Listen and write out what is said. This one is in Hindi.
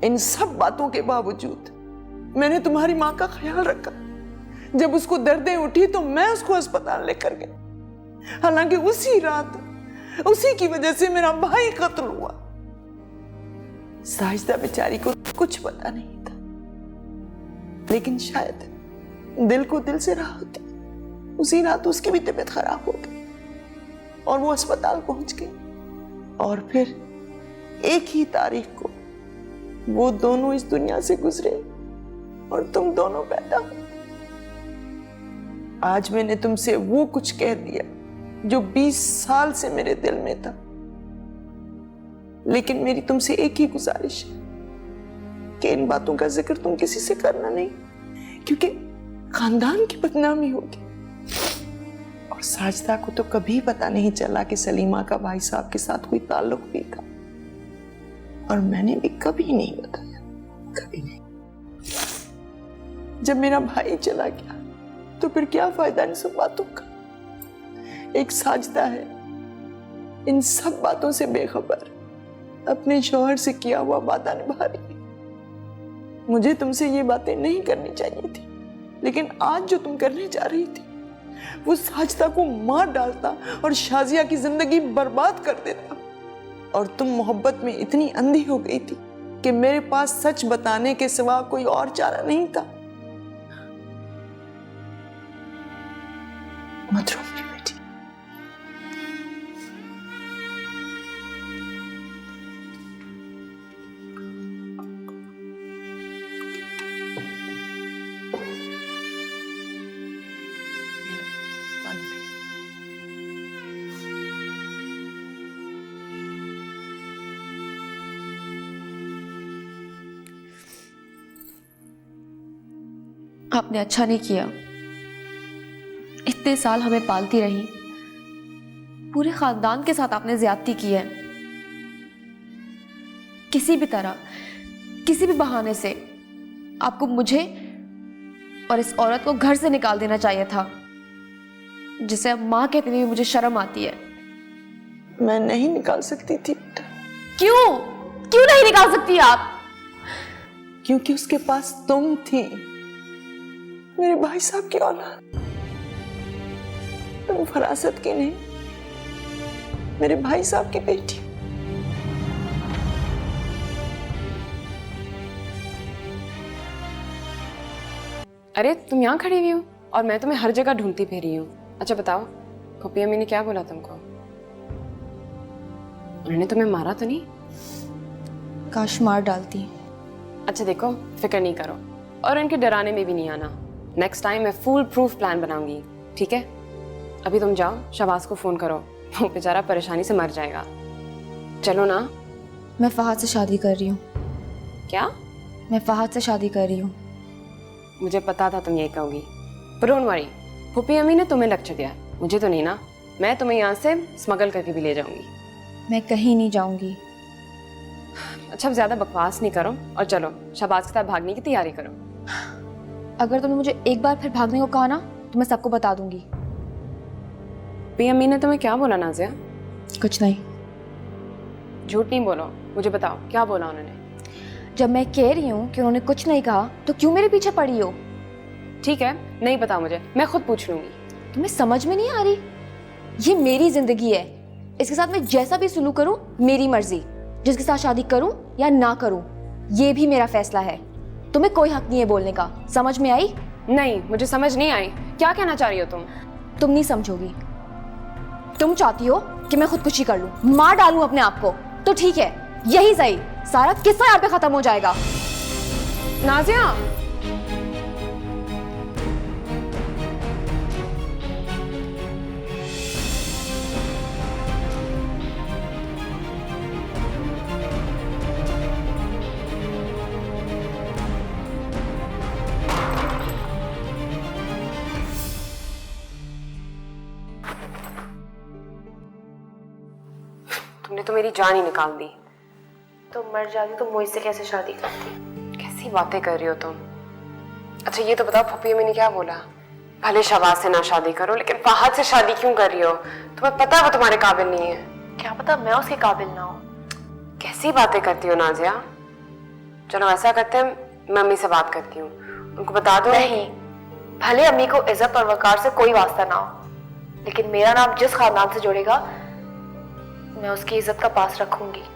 इन सब बातों के बावजूद मैंने तुम्हारी माँ का ख्याल रखा। जब उसको दर्दें उठी तो मैं उसको अस्पताल लेकर गई। हालांकि उसी रात उसी की वजह से मेरा भाई कत्ल हुआ। साजिदा बेचारी को कुछ पता नहीं था, लेकिन शायद दिल को दिल से रहा होती। उसी रात उसकी भी तबीयत खराब हो गई और वो अस्पताल पहुंच गई। और फिर एक ही तारीख को वो दोनों इस दुनिया से गुजरे और तुम दोनों पैदा हो। आज मैंने तुमसे वो कुछ कह दिया जो 20 साल से मेरे दिल में था, लेकिन मेरी तुमसे एक ही गुजारिश है कि इन बातों का जिक्र तुम किसी से करना नहीं, क्योंकि खानदान की बदनामी होगी। और साजिदा को तो कभी पता नहीं चला कि सलीमा का भाई साहब के साथ कोई ताल्लुक भी था, और मैंने भी कभी नहीं बताया, कभी नहीं। जब मेरा भाई चला गया तो फिर क्या फायदा इन सब बातों का। एक साजिदा है इन सब बातों से बेखबर अपने शौहर से किया हुआ वादा निभा रही है। मुझे तुमसे ये बातें नहीं करनी चाहिए थी, लेकिन आज जो तुम करने जा रही थी वो साजिदा को मार डालता और शाजिया की जिंदगी बर्बाद कर देता। और तुम मोहब्बत में इतनी अंधी हो गई थी कि मेरे पास सच बताने के सिवा कोई और चारा नहीं था। मत रो मेरी बेटी। आपने अच्छा नहीं किया। इतने साल हमें पालती रही, पूरे खानदान के साथ आपने ज्यादती की है। किसी भी तरह, किसी भी बहाने से आपको मुझे और इस औरत को घर से निकाल देना चाहिए था, जिसे अब मां कहते हुए मुझे शर्म आती है। मैं नहीं निकाल सकती थी बेटा। क्यों? क्यों नहीं निकाल सकती आप? क्योंकि उसके पास तुम थी, मेरे भाई साहब की औलाद। तुम फरासत की नहीं, मेरे भाई साहब की बेटी। अरे तुम यहाँ खड़ी हुई हो और मैं तुम्हें हर जगह ढूंढती फिरी हूँ। अच्छा बताओ, फूफी अम्मी ने क्या बोला तुमको? उन्होंने तुम्हें मारा तो नहीं? काश मार डालती। अच्छा देखो, फिक्र नहीं करो और इनके डराने में भी नहीं आना। नेक्स्ट टाइम मैं फुल प्रूफ प्लान बनाऊंगी, ठीक है? अभी तुम जाओ, शहबाज को फोन करो, वो बेचारा परेशानी से मर जाएगा। चलो ना। मैं फहद से शादी कर रही हूँ। क्या? मैं फहद से शादी कर रही हूँ। मुझे पता था तुम यही कहोगी, पर डोंट वरी, फूफी अम्मी ने तुम्हें लक्ष्य दिया, मुझे तो नहीं ना। मैं तुम्हें यहाँ से स्मगल करके भी ले जाऊंगी। मैं कहीं नहीं जाऊंगी। अच्छा अब ज्यादा बकवास नहीं करो और चलो शहबाज के साथ भागने की तैयारी करो। अगर तुमने मुझे एक बार फिर भागने को कहा ना तो मैं सबको बता दूंगी। फूफी अम्मी ने तुम्हें क्या बोला नाजिया? कुछ नहीं। झूठ नहीं बोलो, मुझे बताओ क्या बोला उन्होंने? जब मैं कह रही हूँ कि उन्होंने कुछ नहीं कहा तो क्यों मेरे पीछे पड़ी हो? ठीक है, नहीं पता मुझे, मैं खुद पूछ लूंगी। तुम्हें समझ में नहीं आ रही? ये मेरी जिंदगी है, इसके साथ मैं जैसा भी सुलूक करूँ मेरी मर्जी। जिसके साथ शादी करूँ या ना करूँ ये भी मेरा फैसला है। तुम्हें कोई हक नहीं है बोलने का। समझ में आई? नहीं, मुझे समझ नहीं आई। क्या कहना चाह रही हो तुम? तुम नहीं समझोगी। तुम चाहती हो कि मैं खुदकुशी कर लूं, मार डालूं अपने आप को, तो ठीक है, यही सही। सारा किस्सा यहाँ पे खत्म हो जाएगा। नाजिया, तुमने तो मेरी जान ही निकाल दी। तो मर जाती तो मुझसे कैसे शादी करती? कैसी बातें कर रही हो तुम? अच्छा ये तो बताओ, फूफी अम्मी ने क्या बोला? भले शहबाज से ना शादी करो, लेकिन फहद से शादी क्यों कर रही हो? तुम्हें पता है वो तुम्हारे काबिल नहीं है। क्या पता मैं उसके काबिल ना हूँ। कैसी बातें करती हो नाजिया? चलो ऐसा करते हैं, मैं अम्मी से बात करती हूँ, उनको बता दो। नहीं, भले अम्मी को इज्जत और वकार से कोई वास्ता ना हो, लेकिन मेरा नाम जिस खानदान से जुड़ेगा मैं उसकी इज्जत का पास रखूंगी।